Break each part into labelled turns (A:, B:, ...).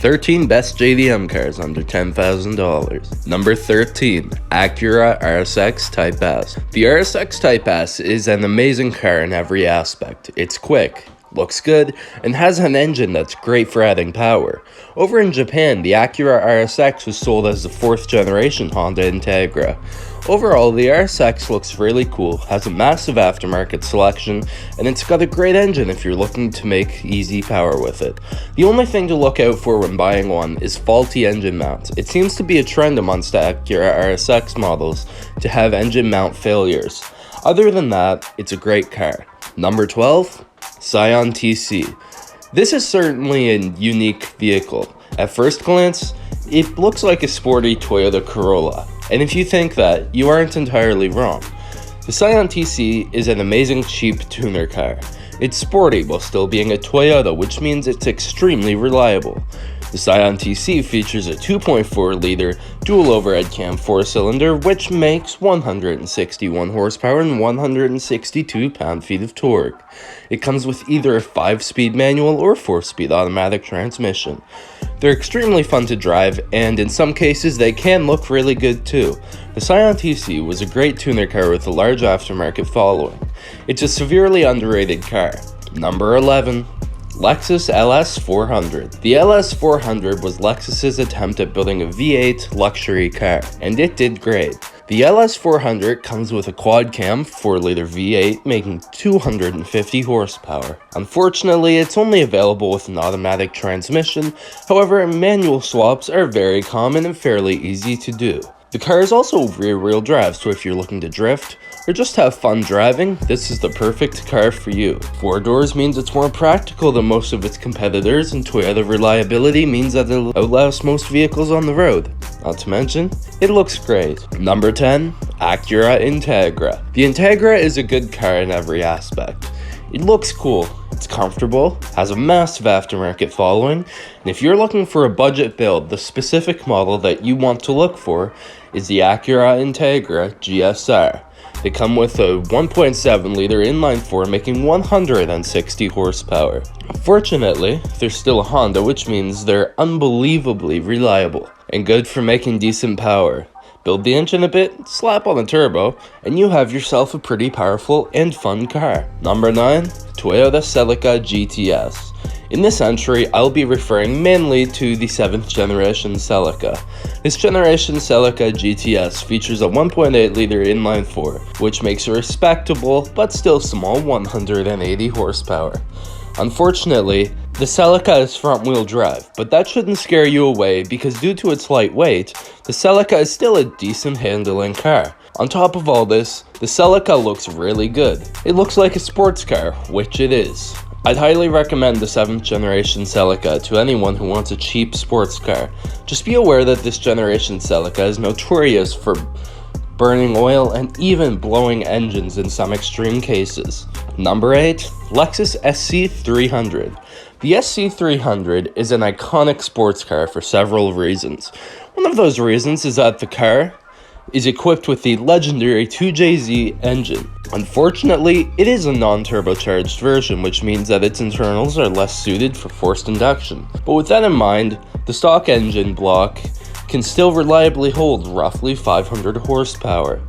A: 13 best JDM cars under $10,000. Number 13, Acura RSX Type S. The RSX Type S is an amazing car in every aspect. It's quick, looks good, and has an engine that's great for adding power. Over in Japan, the Acura RSX was sold as the 4th generation Honda Integra. Overall, the RSX looks really cool, has a massive aftermarket selection, and it's got a great engine if you're looking to make easy power with it. The only thing to look out for when buying one is faulty engine mounts. It seems to be a trend amongst the Acura RSX models to have engine mount failures. Other than that, it's a great car. Number 12, Scion TC. This is certainly a unique vehicle. At first glance, it looks like a sporty Toyota Corolla, and if you think that, you aren't entirely wrong. The Scion TC is an amazing cheap tuner car. It's sporty while still being a Toyota, which means it's extremely reliable. The Scion TC features a 2.4-liter dual overhead cam 4-cylinder, which makes 161 horsepower and 162 pound-feet of torque. It comes with either a 5-speed manual or 4-speed automatic transmission. They're extremely fun to drive, and in some cases they can look really good too. The Scion TC was a great tuner car with a large aftermarket following. It's a severely underrated car. Number 11. Lexus LS400. The LS400 was Lexus's attempt at building a V8 luxury car, and it did great. The LS400 comes with a quad-cam 4-liter V8 making 250 horsepower. Unfortunately, it's only available with an automatic transmission, however, manual swaps are very common and fairly easy to do. The car is also rear-wheel drive, so if you're looking to drift or just have fun driving, this is the perfect car for you. 4 doors means it's more practical than most of its competitors, and Toyota reliability means that it outlasts most vehicles on the road. Not to mention, it looks great. Number 10, Acura Integra. The Integra is a good car in every aspect. It looks cool, it's comfortable, has a massive aftermarket following, and if you're looking for a budget build, the specific model that you want to look for is the Acura Integra GSR. They come with a 1.7-liter inline-4 making 160 horsepower. Unfortunately, they're still a Honda, which means they're unbelievably reliable and good for making decent power. Build the engine a bit, slap on the turbo, and you have yourself a pretty powerful and fun car. Number 9, Toyota Celica GTS. In this entry, I'll be referring mainly to the 7th generation Celica. This generation Celica GTS features a 1.8-liter inline-4, which makes a respectable but still small 180 horsepower. Unfortunately, the Celica is front-wheel drive, but that shouldn't scare you away because due to its light weight, the Celica is still a decent handling car. On top of all this, the Celica looks really good. It looks like a sports car, which it is. I'd highly recommend the 7th generation Celica to anyone who wants a cheap sports car. Just be aware that this generation Celica is notorious for burning oil and even blowing engines in some extreme cases. Number 8, Lexus SC300. The SC300 is an iconic sports car for several reasons. One of those reasons is that the car is equipped with the legendary 2JZ engine. Unfortunately, it is a non-turbocharged version, which means that its internals are less suited for forced induction. But with that in mind, the stock engine block can still reliably hold roughly 500 horsepower.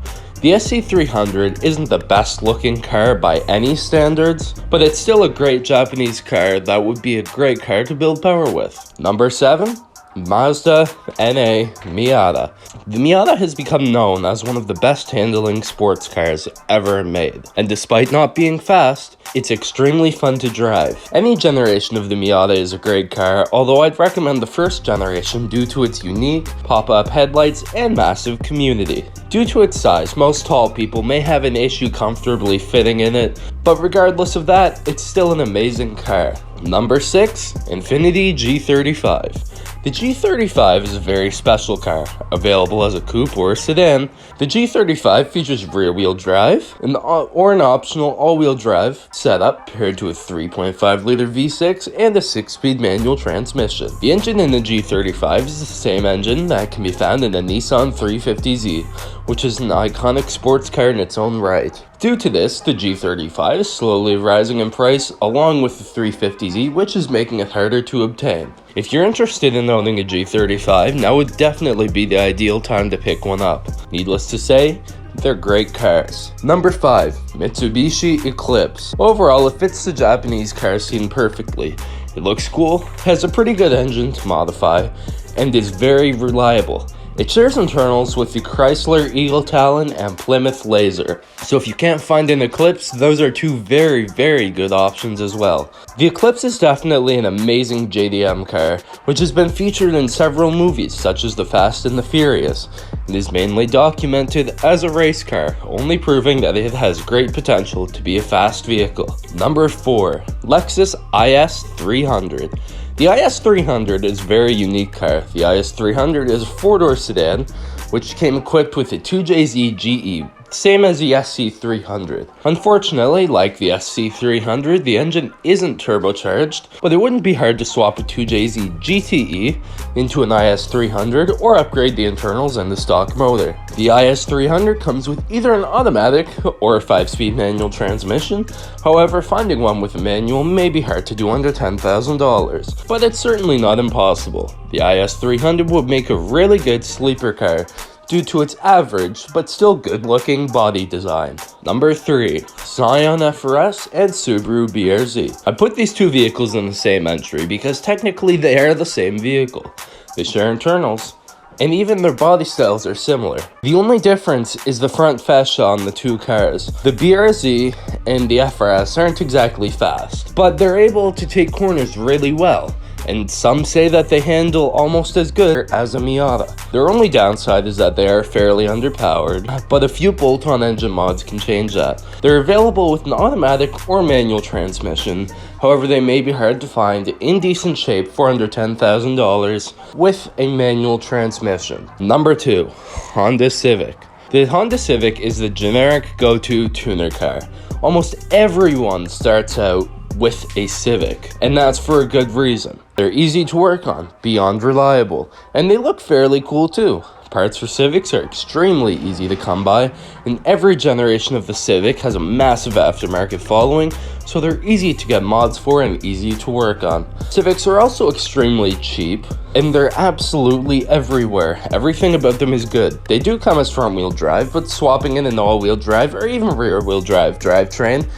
A: The SC300 isn't the best looking car by any standards, but it's still a great Japanese car that would be a great car to build power with. Number 7, Mazda Miata. The Miata has become known as one of the best handling sports cars ever made, and despite not being fast, it's extremely fun to drive. Any generation of the Miata is a great car, although I'd recommend the first generation due to its unique pop-up headlights and massive community. Due to its size, most tall people may have an issue comfortably fitting in it, but regardless of that, it's still an amazing car. Number 6, Infiniti G35. The G35 is a very special car, available as a coupe or a sedan. The G35 features rear-wheel drive or an optional all-wheel drive setup paired to a 3.5-liter V6 and a 6-speed manual transmission. The engine in the G35 is the same engine that can be found in the Nissan 350Z, which is an iconic sports car in its own right. Due to this, the G35 is slowly rising in price, along with the 350Z, which is making it harder to obtain. If you're interested in owning a G35, now would definitely be the ideal time to pick one up. Needless to say, they're great cars. Number 5. Mitsubishi Eclipse. Overall, it fits the Japanese car scene perfectly. It looks cool, has a pretty good engine to modify, and is very reliable. It shares internals with the Chrysler Eagle Talon and Plymouth Laser. So if you can't find an Eclipse, those are two very good options as well. The Eclipse is definitely an amazing JDM car, which has been featured in several movies such as The Fast and the Furious, and is mainly documented as a race car, only proving that it has great potential to be a fast vehicle. Number 4. Lexus IS300. The IS300 is a very unique car. The IS300 is a 4-door sedan, which came equipped with a 2JZ GE, same as the SC300. Unfortunately, like the SC300, the engine isn't turbocharged, but it wouldn't be hard to swap a 2JZ GTE into an IS300 or upgrade the internals and the stock motor. The IS300 comes with either an automatic or a 5-speed manual transmission. However, finding one with a manual may be hard to do under $10,000, but it's certainly not impossible. The IS300 would make a really good sleeper car due to its average but still good looking body design. Number 3. Scion FRS and Subaru BRZ. I put these two vehicles in the same entry because technically they are the same vehicle. They share internals, and even their body styles are similar. The only difference is the front fascia on the two cars. The BRZ and the FRS aren't exactly fast, but they're able to take corners really well, and some say that they handle almost as good as a Miata. Their only downside is that they are fairly underpowered, but a few bolt-on engine mods can change that. They're available with an automatic or manual transmission, however they may be hard to find in decent shape for under $10,000 with a manual transmission. Number 2. Honda Civic. The Honda Civic is the generic go-to tuner car. Almost everyone starts out with a Civic, and that's for a good reason. They're easy to work on, beyond reliable, and they look fairly cool too. Parts for Civics are extremely easy to come by, and every generation of the Civic has a massive aftermarket following, so they're easy to get mods for and easy to work on. Civics are also extremely cheap, and they're absolutely everywhere. Everything about them is good. They do come as front-wheel drive, but swapping in an all-wheel drive or even rear-wheel drive drivetrain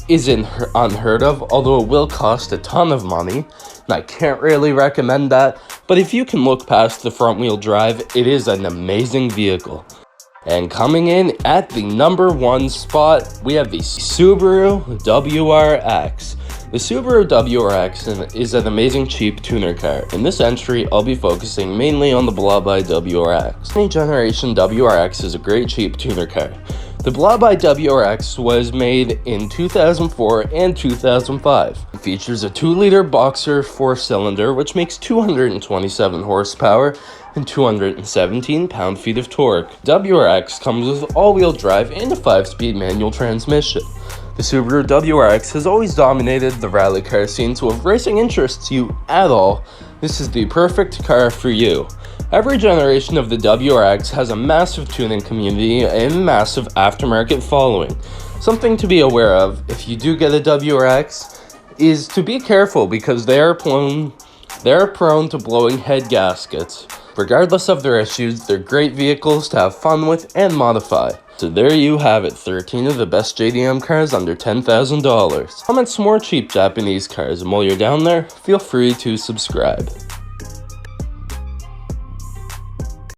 A: isn't unheard of, although it will cost a ton of money, and I can't really recommend that, but if you can look past the front wheel drive, it is an amazing vehicle. And coming in at the number 1 spot, we have the Subaru WRX. The Subaru WRX is an amazing cheap tuner car. In this entry, I'll be focusing mainly on the Blob-Eye WRX. Any generation WRX is a great cheap tuner car. The Blob-Eye WRX was made in 2004 and 2005. It features a 2-liter boxer 4-cylinder, which makes 227 horsepower and 217 pound-feet of torque. WRX comes with all-wheel drive and a 5-speed manual transmission. The Subaru WRX has always dominated the rally car scene, so if racing interests you at all, this is the perfect car for you. Every generation of the WRX has a massive tuning community and massive aftermarket following. Something to be aware of if you do get a WRX is to be careful because they are prone to blowing head gaskets. Regardless of their issues, they're great vehicles to have fun with and modify. So there you have it, 13 of the best JDM cars under $10,000. Comment some more cheap Japanese cars, and while you're down there, feel free to subscribe.